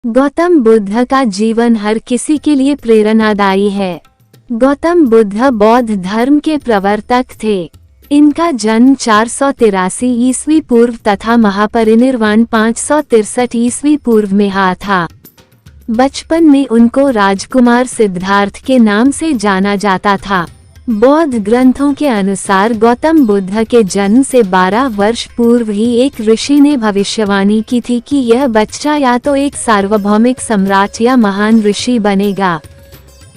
गौतम बुद्ध का जीवन हर किसी के लिए प्रेरणादायी है। गौतम बुद्ध बौद्ध धर्म के प्रवर्तक थे। इनका जन्म 483 ईस्वी पूर्व तथा महापरिनिर्वाण 563 ईस्वी पूर्व में हुआ था। बचपन में उनको राजकुमार सिद्धार्थ के नाम से जाना जाता था। बौद्ध ग्रंथों के अनुसार गौतम बुद्ध के जन्म से 12 वर्ष पूर्व ही एक ऋषि ने भविष्यवाणी की थी कि यह बच्चा या तो एक सार्वभौमिक सम्राट या महान ऋषि बनेगा।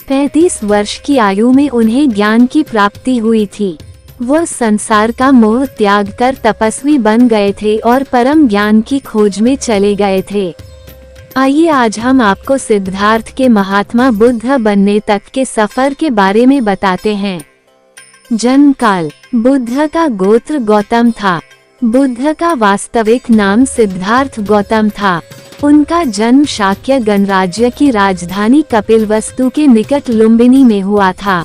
35 वर्ष की आयु में उन्हें ज्ञान की प्राप्ति हुई थी। वह संसार का मोह त्याग कर तपस्वी बन गए थे और परम ज्ञान की खोज में चले गए थे। आइए आज हम आपको सिद्धार्थ के महात्मा बुद्ध बनने तक के सफर के बारे में बताते हैं। जन्म काल। बुद्ध का गोत्र गौतम था। बुद्ध का वास्तविक नाम सिद्धार्थ गौतम था। उनका जन्म शाक्य गणराज्य की राजधानी कपिलवस्तु के निकट लुम्बिनी में हुआ था।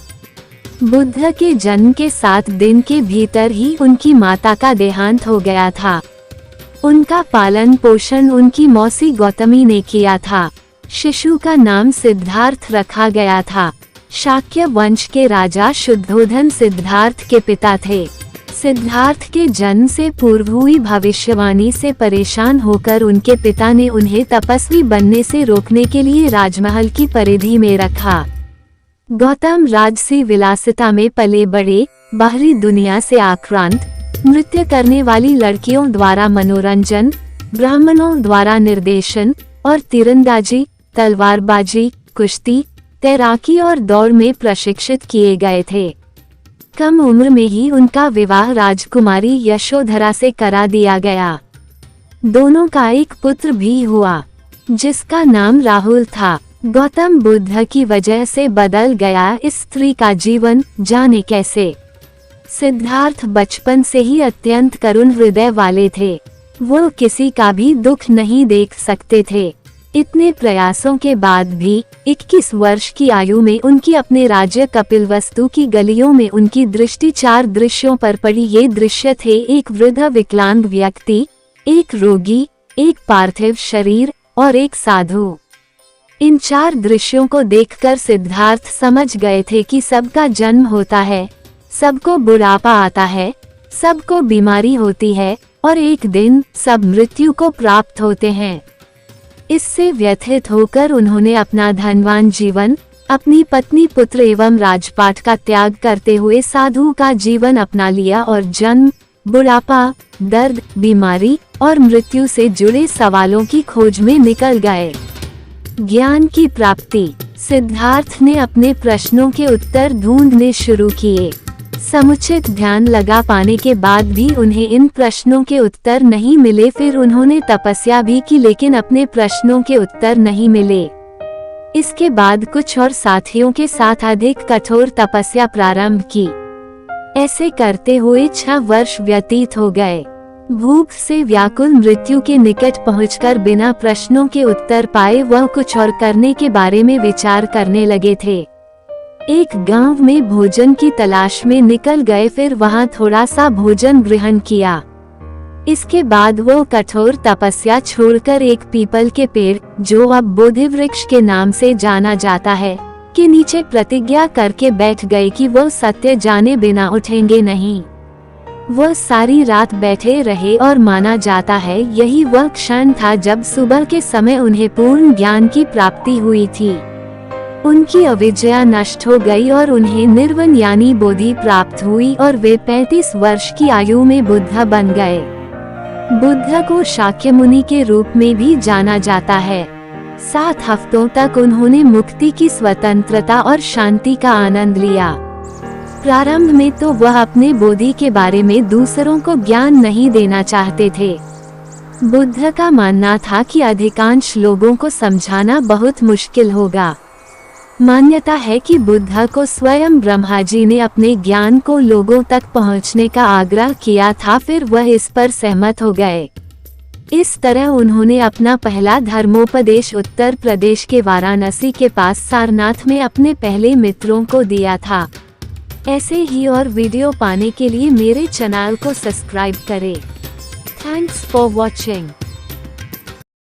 बुद्ध के जन्म के 7 दिन के भीतर ही उनकी माता का देहांत हो गया था। उनका पालन पोषण उनकी मौसी गौतमी ने किया था। शिशु का नाम सिद्धार्थ रखा गया था। शाक्य वंश के राजा शुद्धोधन सिद्धार्थ के पिता थे। सिद्धार्थ के जन्म से पूर्व हुई भविष्यवाणी से परेशान होकर उनके पिता ने उन्हें तपस्वी बनने से रोकने के लिए राजमहल की परिधि में रखा। गौतम राजसी विलासिता में पले बड़े, बाहरी दुनिया से आक्रांत, नृत्य करने वाली लड़कियों द्वारा मनोरंजन, ब्राह्मणों द्वारा निर्देशन और तीरंदाजी, तलवारबाजी, कुश्ती, तैराकी और दौड़ में प्रशिक्षित किए गए थे। कम उम्र में ही उनका विवाह राजकुमारी यशोधरा से करा दिया गया। दोनों का एक पुत्र भी हुआ जिसका नाम राहुल था। गौतम बुद्ध की वजह से बदल गया इस स्त्री का जीवन, जाने कैसे। सिद्धार्थ बचपन से ही अत्यंत करुण हृदय वाले थे। वो किसी का भी दुख नहीं देख सकते थे। इतने प्रयासों के बाद भी 21 वर्ष की आयु में उनकी अपने राज्य कपिलवस्तु की गलियों में उनकी दृष्टि 4 दृश्यों पर पड़ी। ये दृश्य थे एक वृद्ध विकलांग व्यक्ति, एक रोगी, एक पार्थिव शरीर और एक साधु। इन 4 दृश्यों को देखकर सिद्धार्थ समझ गए थे कि सबका जन्म होता है, सबको बुढ़ापा आता है, सबको बीमारी होती है और एक दिन सब मृत्यु को प्राप्त होते हैं। इससे व्यथित होकर उन्होंने अपना धनवान जीवन, अपनी पत्नी, पुत्र एवं राजपाट का त्याग करते हुए साधु का जीवन अपना लिया और जन्म, बुढ़ापा, दर्द, बीमारी और मृत्यु से जुड़े सवालों की खोज में निकल गए। ज्ञान की प्राप्ति। सिद्धार्थ ने अपने प्रश्नों के उत्तर ढूंढने शुरू किए। समुचित ध्यान लगा पाने के बाद भी उन्हें इन प्रश्नों के उत्तर नहीं मिले। फिर उन्होंने तपस्या भी की लेकिन अपने प्रश्नों के उत्तर नहीं मिले। इसके बाद कुछ और साथियों के साथ अधिक कठोर तपस्या प्रारंभ की। ऐसे करते हुए 6 वर्ष व्यतीत हो गए। भूख से व्याकुल मृत्यु के निकट पहुंचकर बिना प्रश्नों के उत्तर पाए वह कुछ और करने के बारे में विचार करने लगे थे। एक गांव में भोजन की तलाश में निकल गए। फिर वहां थोड़ा सा भोजन ग्रहण किया। इसके बाद वो कठोर तपस्या छोड़कर एक पीपल के पेड़, जो अब बोधि वृक्ष के नाम से जाना जाता है, के नीचे प्रतिज्ञा करके बैठ गए कि वो सत्य जाने बिना उठेंगे नहीं। वह सारी रात बैठे रहे और माना जाता है यही वह क्षण था जब सुबह के समय उन्हें पूर्ण ज्ञान की प्राप्ति हुई थी। उनकी अविद्या नष्ट हो गई और उन्हें निर्वाण यानी बोधि प्राप्त हुई और वे 35 वर्ष की आयु में बुद्ध बन गए। बुद्ध को शाक्य मुनि के रूप में भी जाना जाता है। 7 हफ्तों तक उन्होंने मुक्ति की स्वतंत्रता और शांति का आनंद लिया। प्रारंभ में तो वह अपने बोधि के बारे में दूसरों को ज्ञान नहीं देना चाहते थे। बुद्ध का मानना था कि अधिकांश लोगों को समझाना बहुत मुश्किल होगा। मान्यता है कि बुद्ध को स्वयं ब्रह्मा जी ने अपने ज्ञान को लोगों तक पहुंचने का आग्रह किया था। फिर वह इस पर सहमत हो गए। इस तरह उन्होंने अपना पहला धर्मोपदेश उत्तर प्रदेश के वाराणसी के पास सारनाथ में अपने पहले मित्रों को दिया था। ऐसे ही और वीडियो पाने के लिए मेरे चैनल को सब्सक्राइब करें। Thanks for watching.